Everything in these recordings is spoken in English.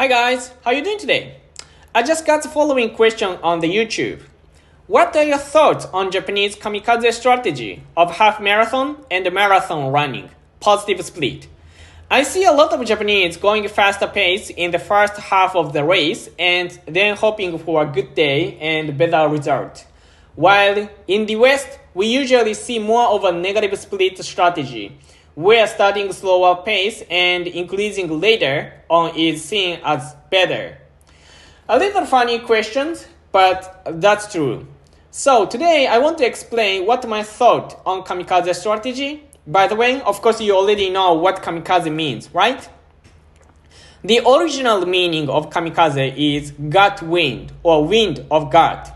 Hi guys, how you doing today? I just got the following question on the YouTube. What are your thoughts on Japanese kamikaze strategy of half marathon and marathon running? Positive split. I see a lot of Japanese going faster pace in the first half of the race and then hoping for a good day and better result. While in the West, we usually see more of a negative split strategy, where starting slower pace and increasing later on is seen as better. A little funny questions, but that's true. So today I want to explain what my thought on kamikaze strategy. By the way, of course you already know what kamikaze means, right? The original meaning of kamikaze is God wind or wind of God.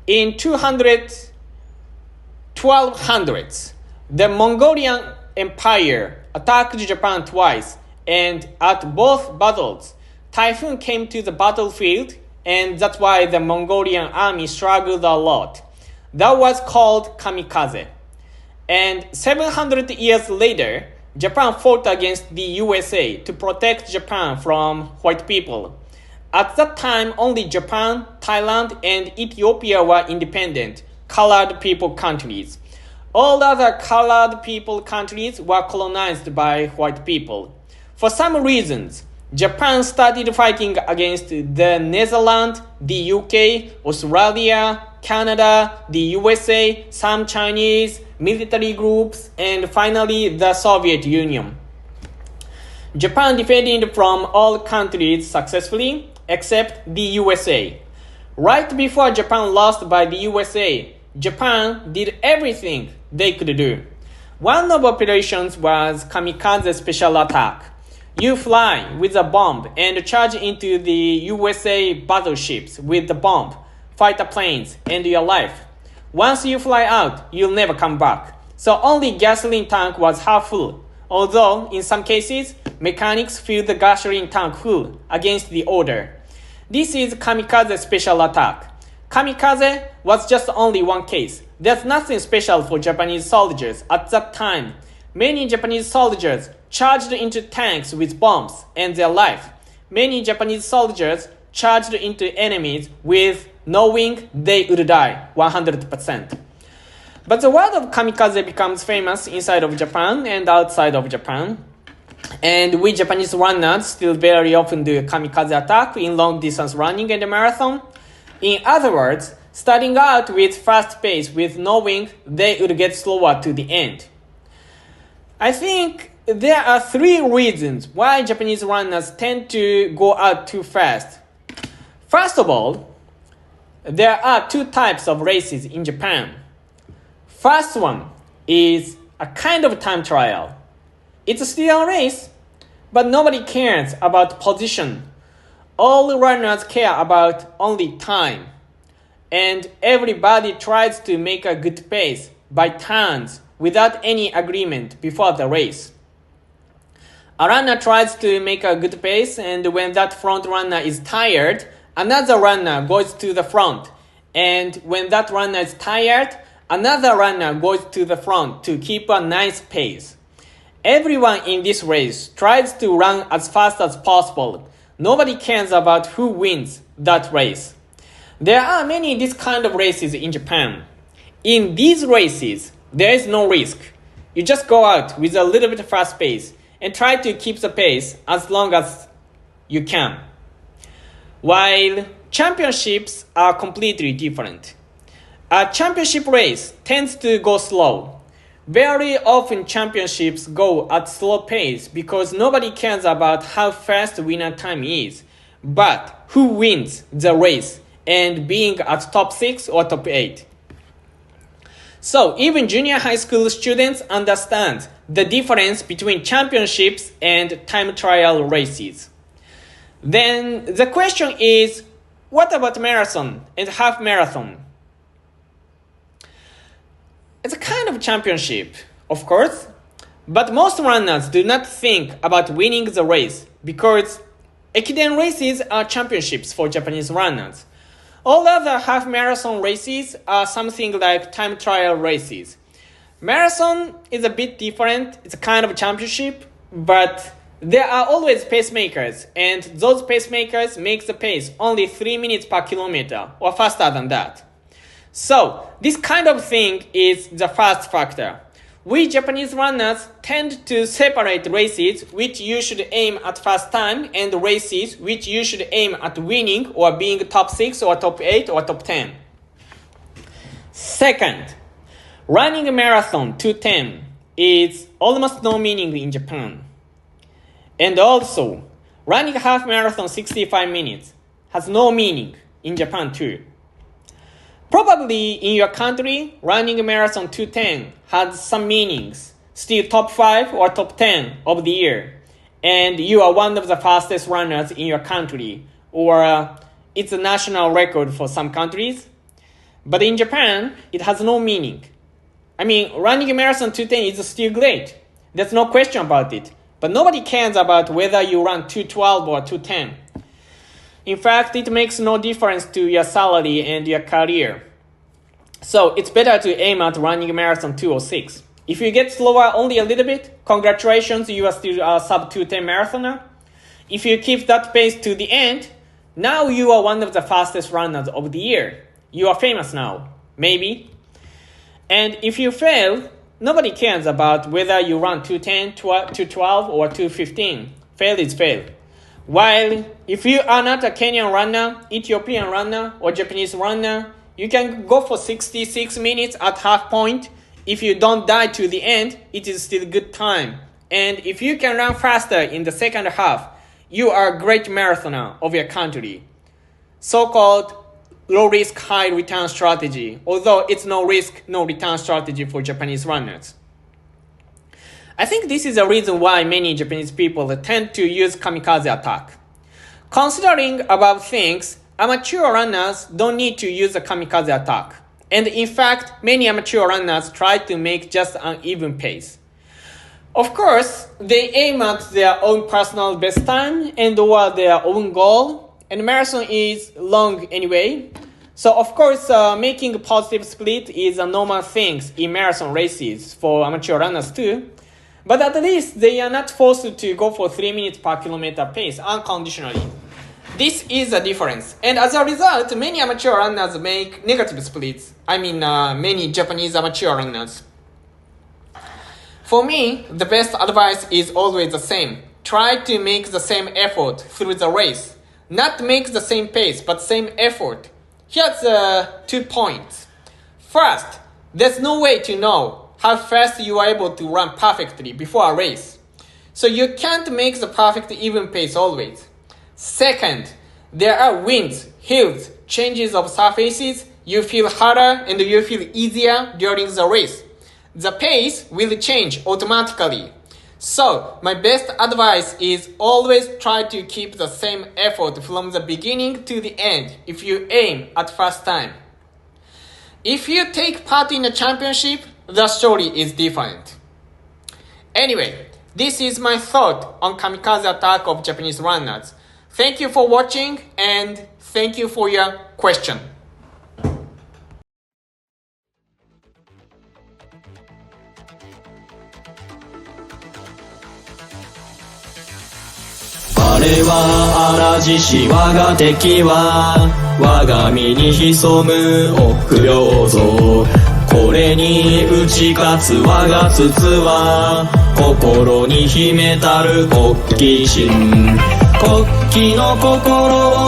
In 1200s, the Mongolian Empire attacked Japan twice, and at both battles, typhoon came to the battlefield, and that's why the Mongolian army struggled a lot. That was called kamikaze. And 700 years later, Japan fought against the USA to protect Japan from white people. At that time, only Japan, Thailand, and Ethiopia were independent, colored people countries. All other colored people countries were colonized by white people. For some reasons, Japan started fighting against the Netherlands, the UK, Australia, Canada, the USA, some Chinese military groups, and finally the Soviet Union. Japan defended from all countries successfully except the USA. Right before Japan lost by the USA, Japan did everything they could do. One of operations was kamikaze special attack. You fly with a bomb and charge into the USA battleships with the bomb, fighter planes, and your life. Once you fly out, you'll never come back. So only gasoline tank was half full, although in some cases, mechanics filled the gasoline tank full against the order. This is kamikaze special attack. Kamikaze was just only one case. There's nothing special for Japanese soldiers at that time. Many Japanese soldiers charged into tanks with bombs and their life. Many Japanese soldiers charged into enemies with knowing they would die 100%. But the word of kamikaze becomes famous inside of Japan and outside of Japan. And we Japanese runners still very often do kamikaze attack in long distance running and marathon. In other words, starting out with fast pace with knowing they would get slower to the end. I think there are three reasons why Japanese runners tend to go out too fast. First of all, there are two types of races in Japan. First one is a kind of time trial. It's still a race, but nobody cares about position. All runners care about only time. And everybody tries to make a good pace by turns without any agreement before the race. A runner tries to make a good pace, and when that front runner is tired, another runner goes to the front. And when that runner is tired, another runner goes to the front to keep a nice pace. Everyone in this race tries to run as fast as possible. Nobody cares about who wins that race. There are many this kind of races in Japan. In these races, there is no risk. You just go out with a little bit fast pace and try to keep the pace as long as you can. While championships are completely different. A championship race tends to go slow. Very often championships go at slow pace because nobody cares about how fast winner time is, but who wins the race and being at top 6 or top 8. So even junior high school students understand the difference between championships and time trial races. Then the question is, what about marathon and half marathon? It's a kind of championship, of course, but most runners do not think about winning the race because Ekiden races are championships for Japanese runners. All other half marathon races are something like time trial races. Marathon is a bit different. It's a kind of championship, but there are always pacemakers, and those pacemakers make the pace only 3 minutes per kilometer or faster than that. So this kind of thing is the first factor. We Japanese runners tend to separate races which you should aim at first time and races which you should aim at winning or being top 6 or top 8 or top 10. Second, running a marathon 210 is almost no meaning in Japan. And also, running a half marathon 65 minutes has no meaning in Japan too. Probably in your country, running a marathon 210 has some meanings, still top 5 or top 10 of the year, and you are one of the fastest runners in your country, or it's a national record for some countries. But in Japan, it has no meaning. I mean, running a marathon 210 is still great. There's no question about it. But nobody cares about whether you run 212 or 210. In fact, it makes no difference to your salary and your career. So it's better to aim at running a marathon 206. If you get slower only a little bit, congratulations, you are still a sub 210 marathoner. If you keep that pace to the end, now you are one of the fastest runners of the year. You are famous now, maybe. And if you fail, nobody cares about whether you run 210, 212, or 215. Fail is fail. While if you are not a Kenyan runner, Ethiopian runner, or Japanese runner, you can go for 66 minutes at half point. If you don't die to the end, it is still good time. And if you can run faster in the second half, you are a great marathoner of your country. So-called low-risk, high-return strategy, although it's no-risk, no-return strategy for Japanese runners. I think this is the reason why many Japanese people tend to use kamikaze attack. Considering above things, amateur runners don't need to use a kamikaze attack. And in fact, many amateur runners try to make just an even pace. Of course, they aim at their own personal best time and or their own goal. And marathon is long anyway. So of course, making a positive split is a normal thing in marathon races for amateur runners too. But at least they are not forced to go for 3 minutes per kilometer pace unconditionally. This is a difference. And as a result, many amateur runners make negative splits. Many Japanese amateur runners. For me, the best advice is always the same. Try to make the same effort through the race. Not make the same pace, but same effort. Here's 2 points. First, there's no way to know how fast you are able to run perfectly before a race. So you can't make the perfect even pace always. Second, there are winds, hills, changes of surfaces. You feel harder and you feel easier during the race. The pace will change automatically. So, my best advice is always try to keep the same effort from the beginning to the end if you aim at first time. If you take part in a championship, the story is different. Anyway, this is my thought on kamikaze attack of Japanese runners. Thank you for watching and thank you for your question. 我は嵐し我が敵は我が身に潜む臆病像これに打ち勝つ我が筒は心に秘めたる国旗心国旗の心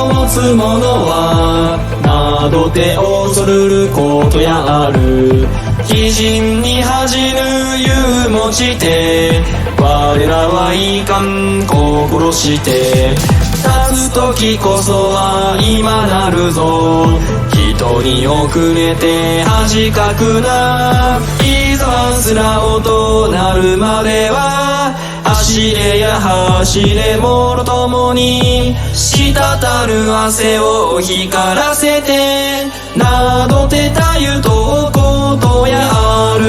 を持つ者は窓手を恐るることやある鬼人に恥じぬ勇持ちて我らはいかん心して立つ時こそは今なるぞ人に遅れて恥かくないざすら音なるまでは走れや走れ者ともに滴る汗を光らせてなどてたゆとことやある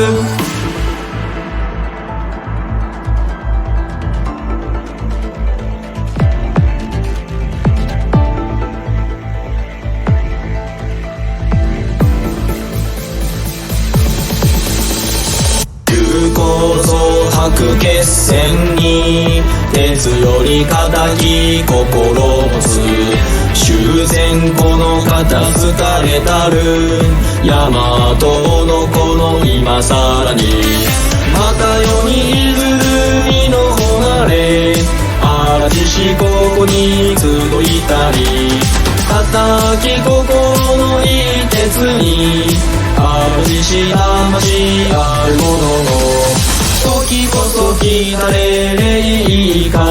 こそ白血戦に鉄より固き心持つ修繕この方好かれたる大和のこの今さらにまた世にずるいの誉れ荒地しここに集いたり固き心のいい鉄に荒地し魂あるものの時こそ来たれれいいか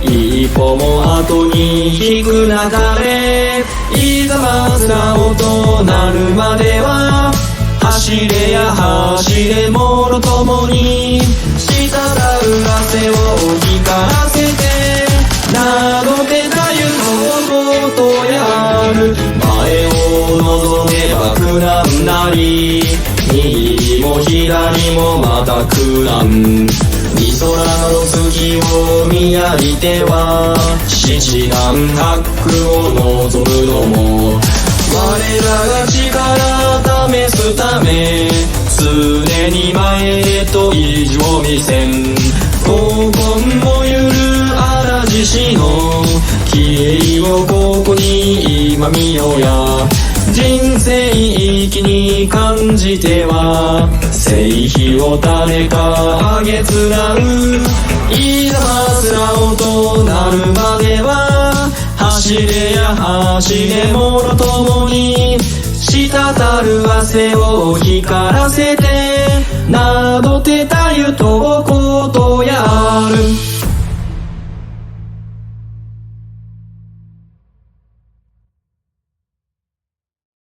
一歩も後に引く流れいざまずら音なるまでは走れや走れもろともに滴る汗を光らせて名の手だゆのことやる前を望めば苦難なり右も左もまた苦難み空の月を見上げては七難八苦を望むのも我らが力試すため常に前へと意地を見せん黄金もゆる荒獅子の気をここに今見ようや人生意気に感じては聖碑を誰かあげつらういざまずら音なるまでは走れや走れもろともに滴る汗を光らせて名の手たゆとことやる